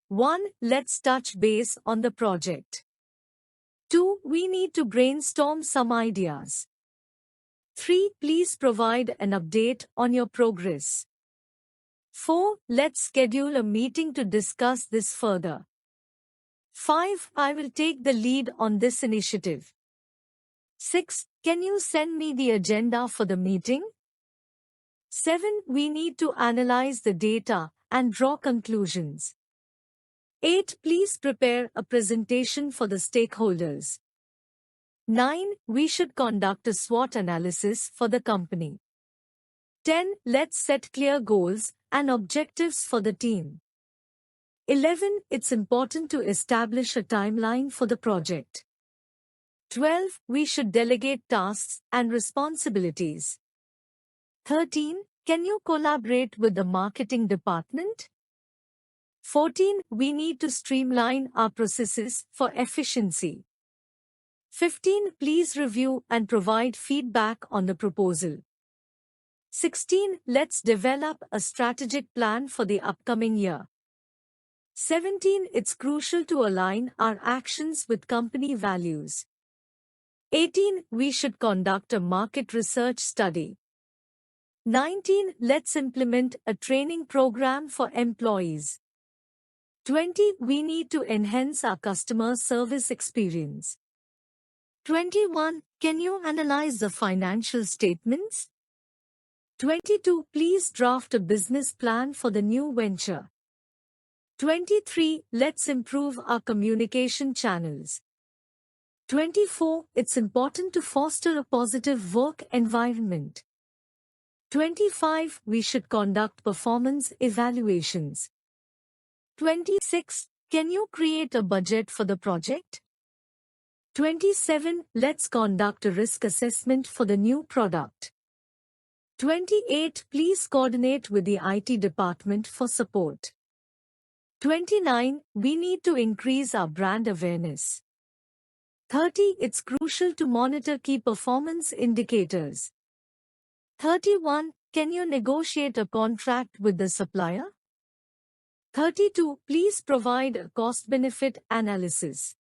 1. Let's touch base on the project. 2. We need to brainstorm some ideas. 3. Please provide an update on your progress. 4. Let's schedule a meeting to discuss this further. 5. I will take the lead on this initiative. 6. Can you send me the agenda for the meeting? 7. We need to analyze the data and draw conclusions. 8. Please prepare a presentation for the stakeholders. 9. We should conduct a SWOT analysis for the company. 10. Let's set clear goals and objectives for the team. 11. It's important to establish a timeline for the project. 12. We should delegate tasks and responsibilities. 13. Can you collaborate with the marketing department? 14. We need to streamline our processes for efficiency. 15. Please review and provide feedback on the proposal. 16. Let's develop a strategic plan for the upcoming year. 17. It's crucial to align our actions with company values. 18. We should conduct a market research study. 19. Let's implement a training program for employees. 20. We need to enhance our customer service experience. 21. Can you analyze the financial statements? 22. Please draft a business plan for the new venture. 23. Let's improve our communication channels. 24. It's important to foster a positive work environment. 25. We should conduct performance evaluations. 26. Can you create a budget for the project? 27. Let's conduct a risk assessment for the new product. 28. Please coordinate with the IT department for support. 29. We need to increase our brand awareness. 30. It's crucial to monitor key performance indicators. 31. Can you negotiate a contract with the supplier? 32. Please provide a cost-benefit analysis.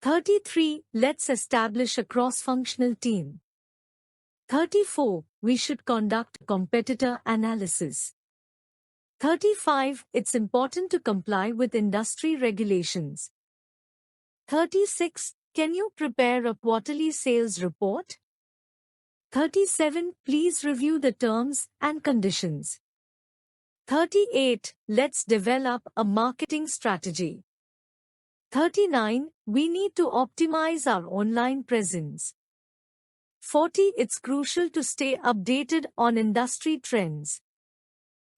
33. Let's establish a cross-functional team. 34. We should conduct competitor analysis. 35. It's important to comply with industry regulations. 36. Can you prepare a quarterly sales report? 37. Please review the terms and conditions. 38. Let's develop a marketing strategy. 39. We need to optimize our online presence. 40. It's crucial to stay updated on industry trends.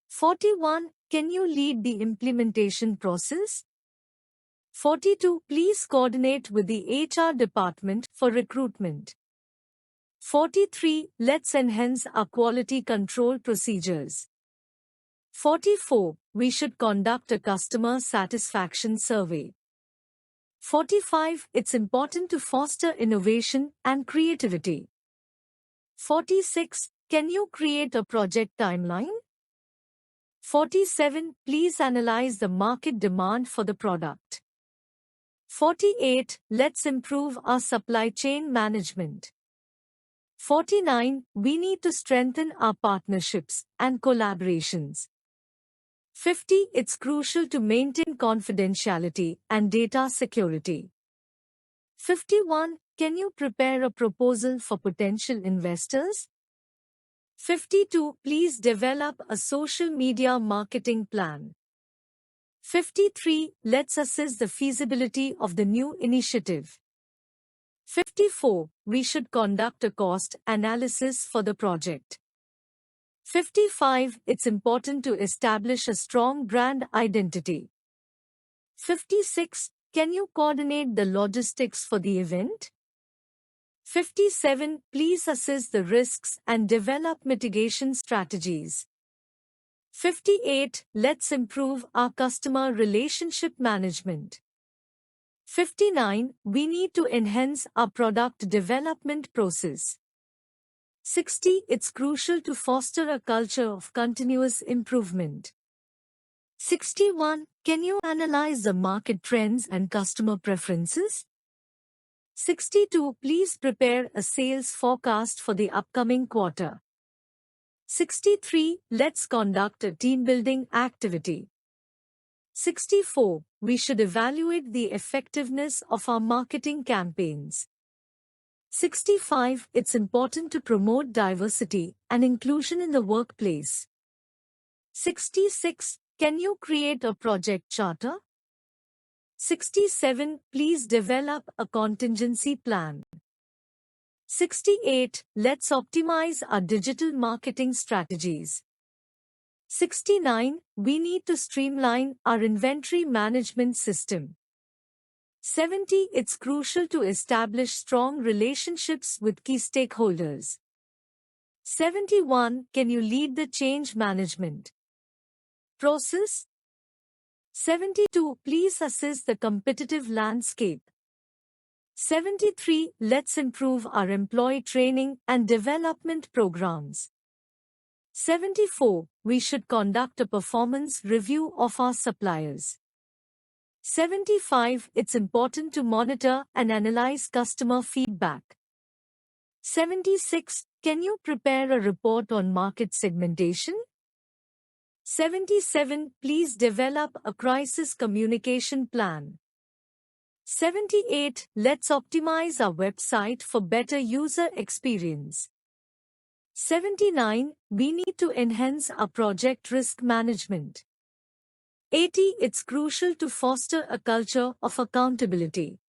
41. Can you lead the implementation process? 42. Please coordinate with the HR department for recruitment. 43. Let's enhance our quality control procedures. 44. We should conduct a customer satisfaction survey. 45. It's important to foster innovation and creativity. 46. Can you create a project timeline? 47. Please analyze the market demand for the product. 48. Let's improve our supply chain management. 49. We need to strengthen our partnerships and collaborations. 50. It's crucial to maintain confidentiality and data security. 51. Can you prepare a proposal for potential investors? 52. Please develop a social media marketing plan. 53. Let's assess the feasibility of the new initiative. 54. We should conduct a cost analysis for the project. 55. It's important to establish a strong brand identity. 56. Can you coordinate the logistics for the event? 57. Please assess the risks and develop mitigation strategies. 58. Let's improve our customer relationship management. 59. We need to enhance our product development process. 60. It's crucial to foster a culture of continuous improvement. 61. Can you analyze the market trends and customer preferences? 62. Please prepare a sales forecast for the upcoming quarter. 63. Let's conduct a team-building activity. 64. We should evaluate the effectiveness of our marketing campaigns. 65. It's important to promote diversity and inclusion in the workplace. 66. Can you create a project charter? 67. Please develop a contingency plan. 68. Let's optimize our digital marketing strategies. 69. We need to streamline our inventory management system. 70. It's crucial to establish strong relationships with key stakeholders. 71. Can you lead the change management process? 72. Please assess the competitive landscape. 73. Let's improve our employee training and development programs. 74. We should conduct a performance review of our suppliers. 75. It's important to monitor and analyze customer feedback. 76. Can you prepare a report on market segmentation? 77. Please develop a crisis communication plan. 78. Let's optimize our website for better user experience. 79. We need to enhance our project risk management. 80. It's crucial to foster a culture of accountability.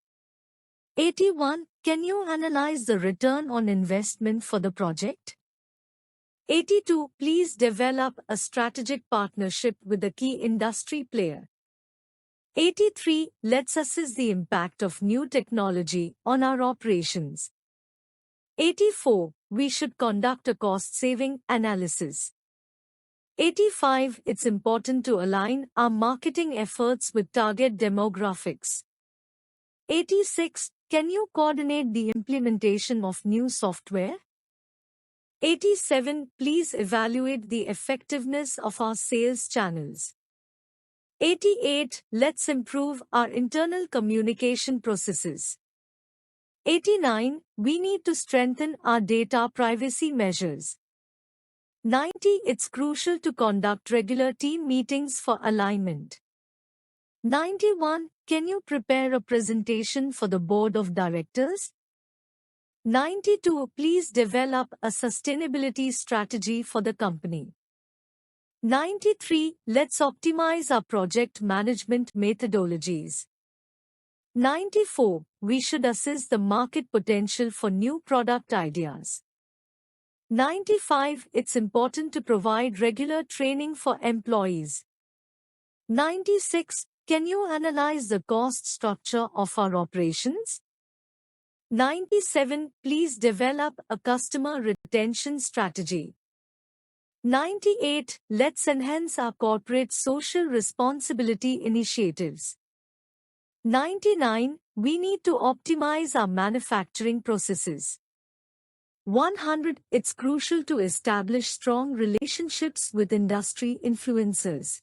81. Can you analyze the return on investment for the project? 82. Please develop a strategic partnership with a key industry player. 83. Let's assess the impact of new technology on our operations. 84. We should conduct a cost-saving analysis. 85. It's important to align our marketing efforts with target demographics. 86. Can you coordinate the implementation of new software? 87. Please evaluate the effectiveness of our sales channels. 88. Let's improve our internal communication processes. 89. We need to strengthen our data privacy measures. 90. It's crucial to conduct regular team meetings for alignment. 91. Can you prepare a presentation for the board of directors? 92. Please develop a sustainability strategy for the company. 93. Let's optimize our project management methodologies. 94. We should assess the market potential for new product ideas. 95. It's important to provide regular training for employees. 96. Can you analyze the cost structure of our operations? 97. Please develop a customer retention strategy. 98. Let's enhance our corporate social responsibility initiatives. 99. We need to optimize our manufacturing processes. 100. It's crucial to establish strong relationships with industry influencers.